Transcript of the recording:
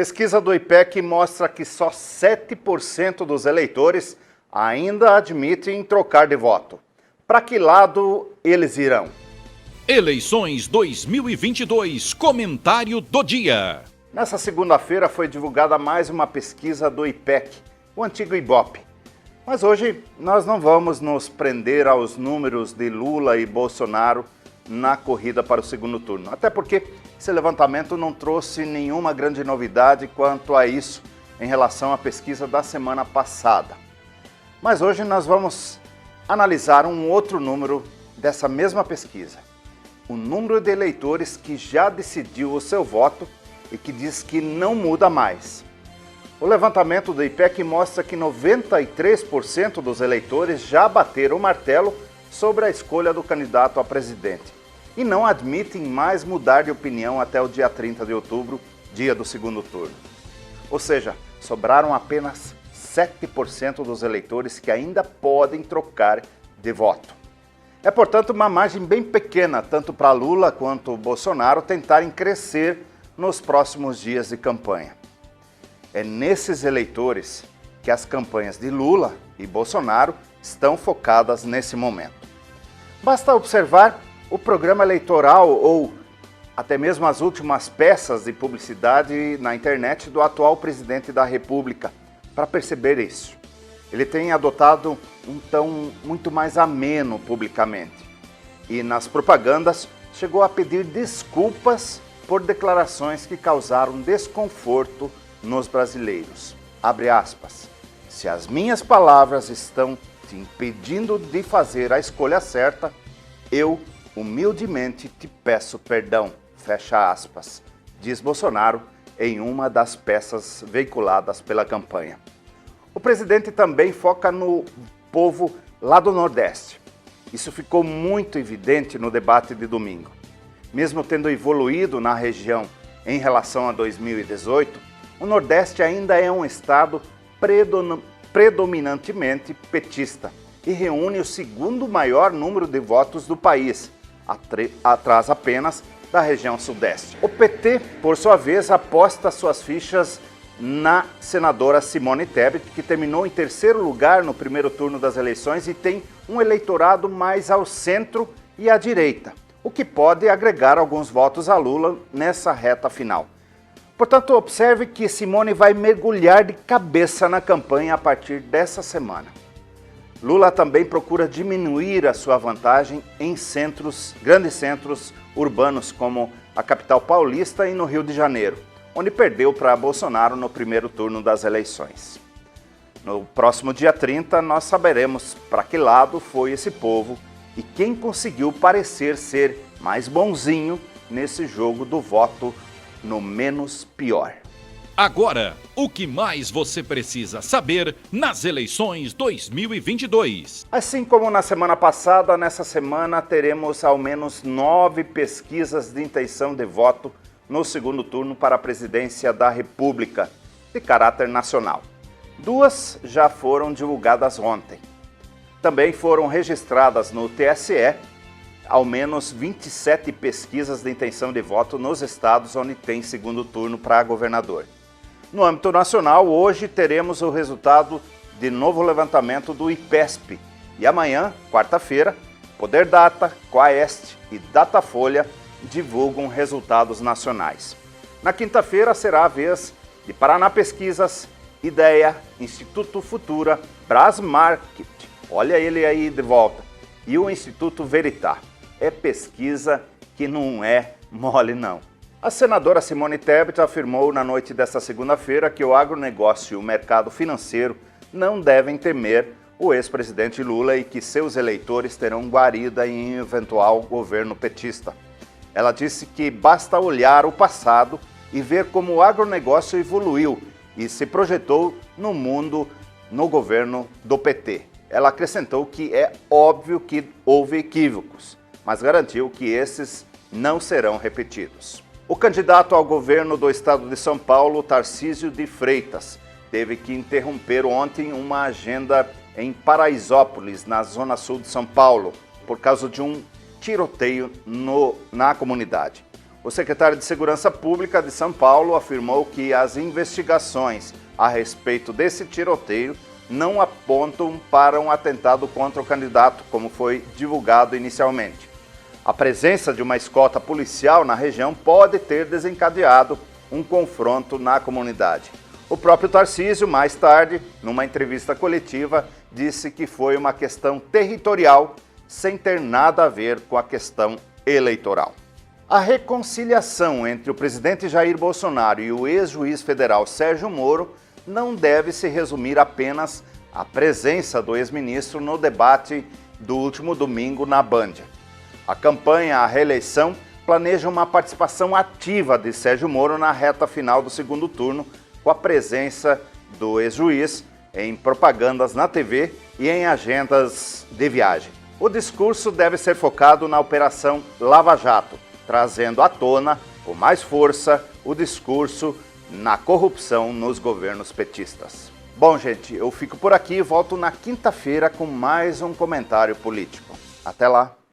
Pesquisa do IPEC mostra que só 7% dos eleitores ainda admitem trocar de voto. Para que lado eles irão? Eleições 2022, comentário do dia. Nessa segunda-feira foi divulgada mais uma pesquisa do IPEC, o antigo IBOPE. Mas hoje nós não vamos nos prender aos números de Lula e Bolsonaro na corrida para o segundo turno. Até porque esse levantamento não trouxe nenhuma grande novidade quanto a isso em relação à pesquisa da semana passada. Mas hoje nós vamos analisar um outro número dessa mesma pesquisa. O número de eleitores que já decidiu o seu voto e que diz que não muda mais. O levantamento do IPEC mostra que 93% dos eleitores já bateram o martelo sobre a escolha do candidato a presidente e não admitem mais mudar de opinião até o dia 30 de outubro, dia do segundo turno. Ou seja, sobraram apenas 7% dos eleitores que ainda podem trocar de voto. É, portanto, uma margem bem pequena, tanto para Lula quanto Bolsonaro tentarem crescer nos próximos dias de campanha. É nesses eleitores que as campanhas de Lula e Bolsonaro estão focadas nesse momento. Basta observar o programa eleitoral ou até mesmo as últimas peças de publicidade na internet do atual presidente da República para perceber isso. Ele tem adotado um tom muito mais ameno publicamente e nas propagandas chegou a pedir desculpas por declarações que causaram desconforto nos brasileiros. Abre aspas. Se as minhas palavras estão te impedindo de fazer a escolha certa, eu humildemente te peço perdão. Fecha aspas. Diz Bolsonaro em uma das peças veiculadas pela campanha. O presidente também foca no povo lá do Nordeste. Isso ficou muito evidente no debate de domingo. Mesmo tendo evoluído na região em relação a 2018, o Nordeste ainda é um estado predominantemente petista e reúne o segundo maior número de votos do país, atrás apenas da região Sudeste. O PT, por sua vez, aposta suas fichas na senadora Simone Tebet, que terminou em terceiro lugar no primeiro turno das eleições e tem um eleitorado mais ao centro e à direita, o que pode agregar alguns votos a Lula nessa reta final. Portanto, observe que Simone vai mergulhar de cabeça na campanha a partir dessa semana. Lula também procura diminuir a sua vantagem em grandes centros urbanos como a capital paulista e no Rio de Janeiro, onde perdeu para Bolsonaro no primeiro turno das eleições. No próximo dia 30, nós saberemos para que lado foi esse povo e quem conseguiu parecer ser mais bonzinho nesse jogo do voto no menos pior. Agora, o que mais você precisa saber nas eleições 2022? Assim como na semana passada, nessa semana teremos ao menos 9 pesquisas de intenção de voto no segundo turno para a presidência da República, de caráter nacional. 2 já foram divulgadas ontem. Também foram registradas no TSE ao menos 27 pesquisas de intenção de voto nos estados onde tem segundo turno para governador. No âmbito nacional, hoje teremos o resultado de novo levantamento do IPESP e amanhã, quarta-feira, Poder Data, Quaest e Datafolha divulgam resultados nacionais. Na quinta-feira será a vez de Paraná Pesquisas, Ideia, Instituto Futura, Brasmarket, olha ele aí de volta, e o Instituto Veritá. É pesquisa que não é mole, não. A senadora Simone Tebet afirmou na noite desta segunda-feira que o agronegócio e o mercado financeiro não devem temer o ex-presidente Lula e que seus eleitores terão guarida em eventual governo petista. Ela disse que basta olhar o passado e ver como o agronegócio evoluiu e se projetou no mundo no governo do PT. Ela acrescentou que é óbvio que houve equívocos, mas garantiu que esses não serão repetidos. O candidato ao governo do estado de São Paulo, Tarcísio de Freitas, teve que interromper ontem uma agenda em Paraisópolis, na zona sul de São Paulo, por causa de um tiroteio na comunidade. O secretário de Segurança Pública de São Paulo afirmou que as investigações a respeito desse tiroteio não apontam para um atentado contra o candidato, como foi divulgado inicialmente. A presença de uma escolta policial na região pode ter desencadeado um confronto na comunidade. O próprio Tarcísio, mais tarde, numa entrevista coletiva, disse que foi uma questão territorial, sem ter nada a ver com a questão eleitoral. A reconciliação entre o presidente Jair Bolsonaro e o ex-juiz federal Sérgio Moro não deve se resumir apenas à presença do ex-ministro no debate do último domingo na Band. A campanha à reeleição planeja uma participação ativa de Sérgio Moro na reta final do segundo turno, com a presença do ex-juiz em propagandas na TV e em agendas de viagem. O discurso deve ser focado na Operação Lava Jato, trazendo à tona, com mais força, o discurso na corrupção nos governos petistas. Bom, gente, eu fico por aqui e volto na quinta-feira com mais um comentário político. Até lá!